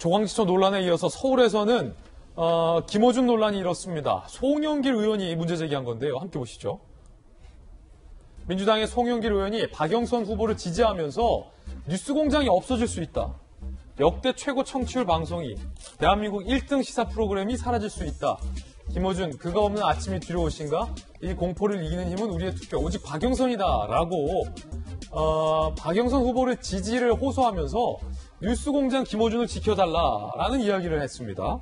조광지처 논란에 이어서 서울에서는 김어준 논란이 일었습니다. 송영길 의원이 문제 제기한 건데요. 함께 보시죠. 민주당의 송영길 의원이 박영선 후보를 지지하면서 뉴스공장이 없어질 수 있다. 역대 최고 청취율 방송이 대한민국 1등 시사 프로그램이 사라질 수 있다. 김어준, 그가 없는 아침이 두려우신가? 이 공포를 이기는 힘은 우리의 투표, 오직 박영선이다라고 박영선 후보를 지지를 호소하면서 뉴스공장 김어준을 지켜달라라는 이야기를 했습니다.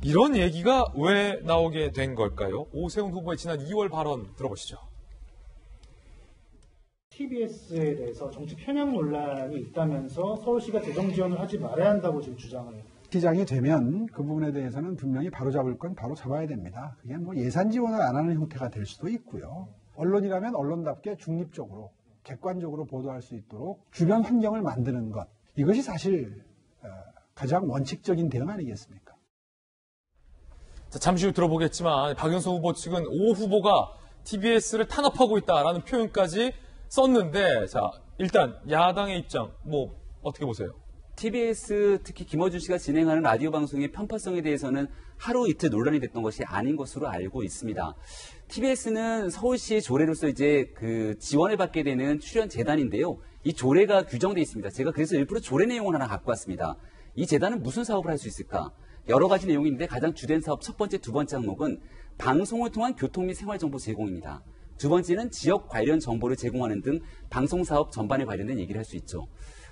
이런 얘기가 왜 나오게 된 걸까요? 오세훈 후보의 지난 2월 발언 들어보시죠. TBS에 대해서 정치 편향 논란이 있다면서 서울시가 재정 지원을 하지 말아야 한다고 지금 주장을 해요. 시장이 되면 그 부분에 대해서는 분명히 바로잡을 건 바로 잡아야 됩니다. 그게 뭐 예산 지원을 안 하는 형태가 될 수도 있고요. 언론이라면 언론답게 중립적으로 객관적으로 보도할 수 있도록 주변 환경을 만드는 것, 이것이 사실 가장 원칙적인 대응 아니겠습니까? 자, 잠시 후 들어보겠지만 박영선 후보 측은 오 후보가 TBS를 탄압하고 있다라는 표현까지 썼는데, 자, 일단 야당의 입장 어떻게 보세요? TBS 특히 김어준 씨가 진행하는 라디오 방송의 편파성에 대해서는 하루 이틀 논란이 됐던 것이 아닌 것으로 알고 있습니다. TBS는 서울시의 조례로서 이제 그 지원을 받게 되는 출연 재단인데요. 이 조례가 규정되어 있습니다. 제가 그래서 일부러 조례 내용을 하나 갖고 왔습니다. 이 재단은 무슨 사업을 할 수 있을까? 여러 가지 내용이 있는데 가장 주된 사업 첫 번째, 두 번째 항목은 방송을 통한 교통 및 생활정보 제공입니다. 두 번째는 지역 관련 정보를 제공하는 등 방송사업 전반에 관련된 얘기를 할 수 있죠.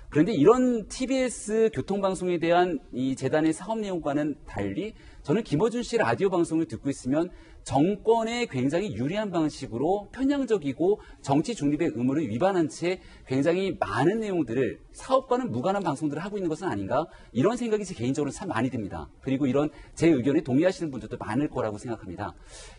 그런데 이런 TBS 교통방송에 대한 이 재단의 사업 내용과는 달리 저는 김어준 씨 라디오 방송을 듣고 있으면 정권에 굉장히 유리한 방식으로 편향적이고 정치 중립의 의무를 위반한 채 굉장히 많은 내용들을 사업과는 무관한 방송들을 하고 있는 것은 아닌가, 이런 생각이 제 개인적으로 참 많이 듭니다. 그리고 이런 제 의견에 동의하시는 분들도 많을 거라고 생각합니다.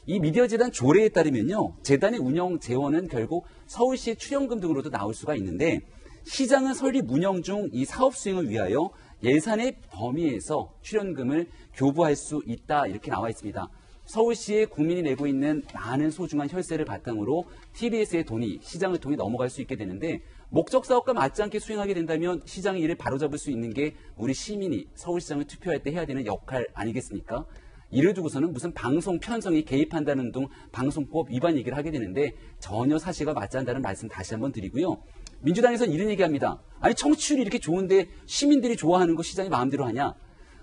이 미디어재단 조례에 따르면요, 재단의 운영 재원은 결국 서울시의 출연금 등으로도 나올 수가 있는데, 시장은 설립 운영 중 이 사업 수행을 위하여 예산의 범위에서 출연금을 교부할 수 있다, 이렇게 나와 있습니다. 서울시에 국민이 내고 있는 많은 소중한 혈세를 바탕으로 TBS의 돈이 시장을 통해 넘어갈 수 있게 되는데, 목적 사업과 맞지 않게 수행하게 된다면 시장의 일을 바로잡을 수 있는 게 우리 시민이 서울시장을 투표할 때 해야 되는 역할 아니겠습니까? 이를 두고서는 무슨 방송 편성에 개입한다는 등 방송법 위반 얘기를 하게 되는데 전혀 사실과 맞지 않는다는 말씀 다시 한번 드리고요. 민주당에서는 이런 얘기합니다. 아니, 청취율이 이렇게 좋은데 시민들이 좋아하는 거 시장이 마음대로 하냐?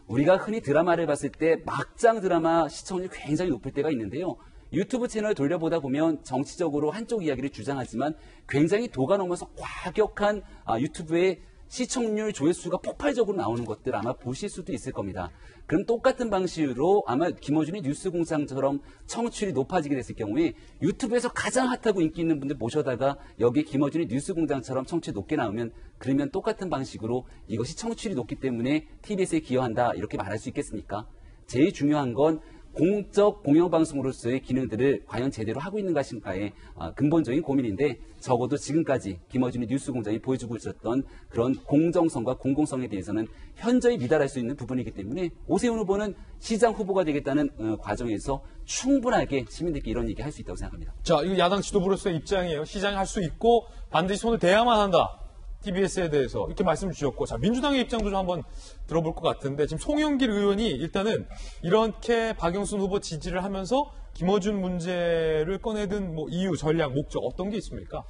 우리가 흔히 드라마를 봤을 때 막장 드라마 시청률이 굉장히 높을 때가 있는데요. 유튜브 채널 돌려보다 보면 정치적으로 한쪽 이야기를 주장하지만 굉장히 도가 넘어서 과격한 유튜브의 시청률 조회수가 폭발적으로 나오는 것들 아마 보실 수도 있을 겁니다. 그럼 똑같은 방식으로 아마 김어준이 뉴스공장처럼 청취율이 높아지게 됐을 경우에 유튜브에서 가장 핫하고 인기 있는 분들 모셔다가 여기에 김어준이 뉴스공장처럼 청취율이 높게 나오면, 그러면 똑같은 방식으로 이것이 청취율이 높기 때문에 TBS에 기여한다, 이렇게 말할 수 있겠습니까? 제일 중요한 건 공적 공영방송으로서의 기능들을 과연 제대로 하고 있는 것인가의 근본적인 고민인데, 적어도 지금까지 김어준의 뉴스공장이 보여주고 있었던 그런 공정성과 공공성에 대해서는 현저히 미달할 수 있는 부분이기 때문에 오세훈 후보는 시장 후보가 되겠다는 과정에서 충분하게 시민들께 이런 얘기 할 수 있다고 생각합니다. 자, 이거 야당 지도부로서의 입장이에요. 시장이 할 수 있고 반드시 손을 대야만 한다. TBS에 대해서 이렇게 말씀을 주셨고, 자, 민주당의 입장도 좀 한번 들어볼 것 같은데, 지금 송영길 의원이 일단은 이렇게 박영선 후보 지지를 하면서 김어준 문제를 꺼내든 이유, 전략, 목적 어떤 게 있습니까?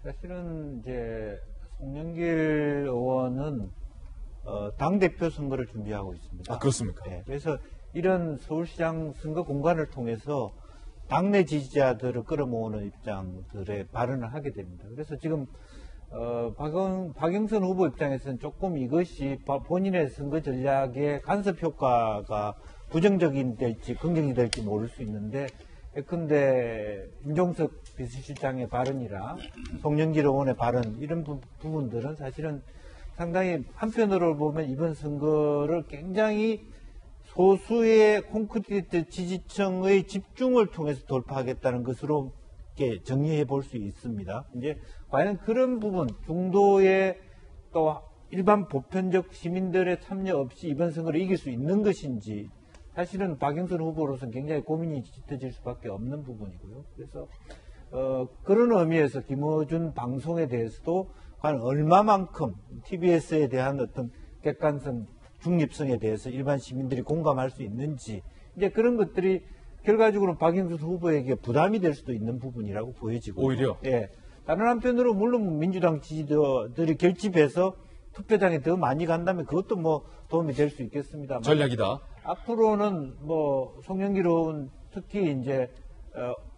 사실은 이제 송영길 의원은 당대표 선거를 준비하고 있습니다. 아, 그렇습니까? 네, 그래서 이런 서울시장 선거 공간을 통해서 당내 지지자들을 끌어모으는 입장들의 발언을 하게 됩니다. 그래서 지금 박영선 후보 입장에서는 조금 이것이 본인의 선거 전략의 간섭 효과가 부정적인 될지 긍정이 될지 모를 수 있는데, 예컨대 임종석 비서실장의 발언이라 송영길 의원의 발언, 이런 부분들은 사실은 상당히 한편으로 보면 이번 선거를 굉장히 소수의 콘크리트 지지층의 집중을 통해서 돌파하겠다는 것으로 이렇게 정리해 볼 수 있습니다. 이제 과연 그런 부분, 중도의 또 일반 보편적 시민들의 참여 없이 이번 선거를 이길 수 있는 것인지, 사실은 박영선 후보로서는 굉장히 고민이 짙어질 수밖에 없는 부분이고요. 그래서 그런 의미에서 김어준 방송에 대해서도 과연 얼마만큼 TBS에 대한 어떤 객관성, 중립성에 대해서 일반 시민들이 공감할 수 있는지 이제 그런 것들이 결과적으로 박영선 후보에게 부담이 될 수도 있는 부분이라고 보여지고 오히려? 예. 다른 한편으로 물론 민주당 지지자들이 결집해서 투표장에 더 많이 간다면 그것도 뭐 도움이 될 수 있겠습니다만 전략이다. 앞으로는 뭐 송영길 의원 특히 이제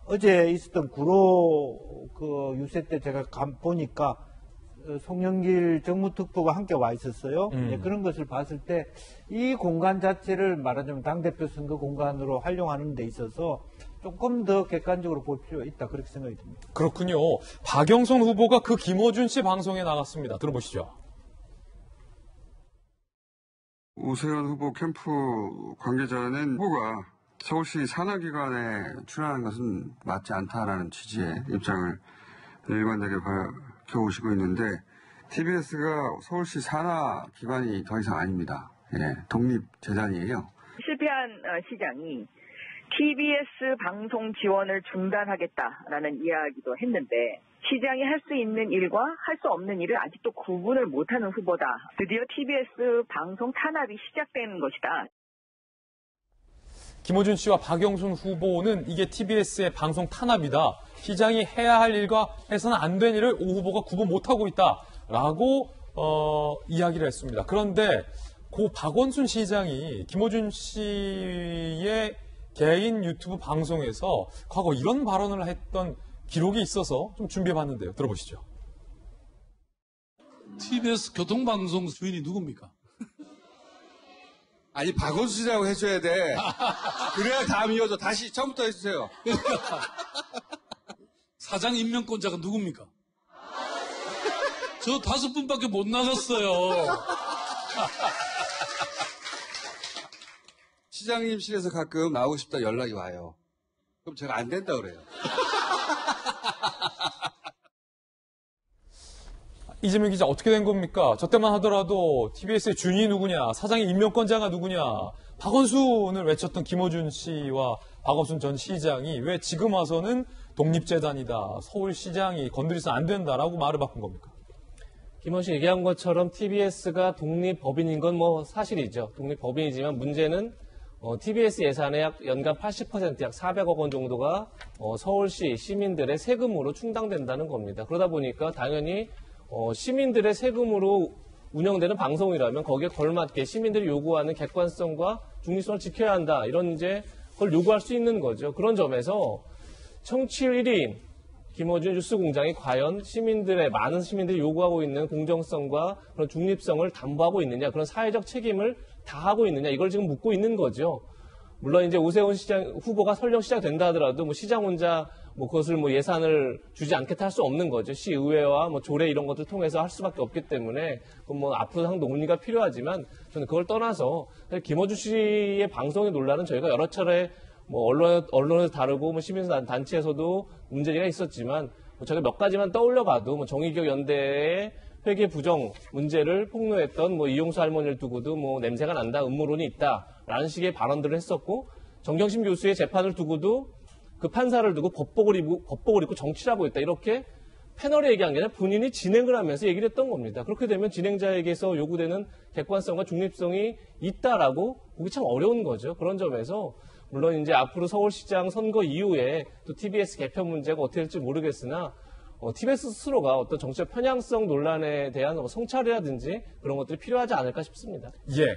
어제 있었던 구로 그 유세 때 제가 보니까 송영길 정무특보가 함께 와 있었어요. 네, 그런 것을 봤을 때 이 공간 자체를 말하자면 당대표 선거 공간으로 활용하는 데 있어서 조금 더 객관적으로 볼 필요가 있다. 그렇게 생각이 듭니다. 그렇군요. 박영선 후보가 그 김어준 씨 방송에 나갔습니다. 들어보시죠. 오세훈 후보 캠프 관계자는 후보가 서울시 산하기관에 출연하는 것은 맞지 않다라는 취지의 입장을 일관되게 밝혀오시고 있는데 TBS가 서울시 산하기관이 더 이상 아닙니다. 예, 독립재단이에요. 실패한 시장이 TBS 방송 지원을 중단하겠다라는 이야기도 했는데 시장이 할 수 있는 일과 할 수 없는 일을 아직도 구분을 못하는 후보다. 드디어 TBS 방송 탄압이 시작되는 것이다. 김어준 씨와 박영선 후보는 이게 TBS의 방송 탄압이다. 시장이 해야 할 일과 해서는 안 된 일을 오 후보가 구분 못하고 있다라고 이야기를 했습니다. 그런데 고 박원순 시장이 김어준 씨의 개인 유튜브 방송에서 과거 이런 발언을 했던 기록이 있어서 좀 준비해봤는데요. 들어보시죠. TBS 교통방송 주인이 누굽니까? 아니 박원순 씨라고 해줘야 돼. 그래야 다음 이어져. 다시 처음부터 해주세요. 사장 임명권자가 누굽니까? 저 5분밖에 못 나갔어요. 시장님실에서 가끔 나오고 싶다 연락이 와요. 그럼 제가 안 된다 그래요. 이재명 기자 어떻게 된 겁니까? 저 때만 하더라도 TBS의 주인이 누구냐, 사장의 임명권자가 누구냐, 박원순을 외쳤던 김어준 씨와 박원순 전 시장이 왜 지금 와서는 독립재단이다, 서울시장이 건드려서 안 된다라고 말을 바꾼 겁니까? 김원 씨 얘기한 것처럼 TBS가 독립법인인 건 뭐 사실이죠. 독립법인이지만 문제는 TBS 예산의 약 연간 80%, 약 400억 원 정도가 서울시 시민들의 세금으로 충당된다는 겁니다. 그러다 보니까 당연히 시민들의 세금으로 운영되는 방송이라면 거기에 걸맞게 시민들이 요구하는 객관성과 중립성을 지켜야 한다. 이런 이제 그걸 요구할 수 있는 거죠. 그런 점에서 청취율 1위인 김어준 뉴스공장이 과연 많은 시민들이 요구하고 있는 공정성과 그런 중립성을 담보하고 있느냐, 그런 사회적 책임을 다하고 있느냐, 이걸 지금 묻고 있는 거죠. 물론 이제 오세훈 후보가 설령 시작된다 하더라도 뭐 시장 혼자 그것을 예산을 주지 않겠다 할 수 없는 거죠. 시의회와 조례 이런 것들 통해서 할 수밖에 없기 때문에 앞으로 상 논의가 필요하지만 저는 그걸 떠나서 김어준 씨의 방송의 논란은 저희가 여러 차례 언론에서 다루고 시민단체에서도 문제가 있었지만 저희가 몇 가지만 떠올려봐도 정의기억 연대의 회계 부정 문제를 폭로했던 이용수 할머니를 두고도 냄새가 난다, 음모론이 있다라는 식의 발언들을 했었고, 정경심 교수의 재판을 두고도 그 판사를 두고 법복을 입고 정치를 하고 있다, 이렇게 패널에 얘기한 게 아니라 본인이 진행을 하면서 얘기를 했던 겁니다. 그렇게 되면 진행자에게서 요구되는 객관성과 중립성이 있다라고 보기 참 어려운 거죠. 그런 점에서 물론 이제 앞으로 서울시장 선거 이후에 또 TBS 개편 문제가 어떻게 될지 모르겠으나 TBS 스스로가 어떤 정치적 편향성 논란에 대한 성찰이라든지 그런 것들이 필요하지 않을까 싶습니다. 예.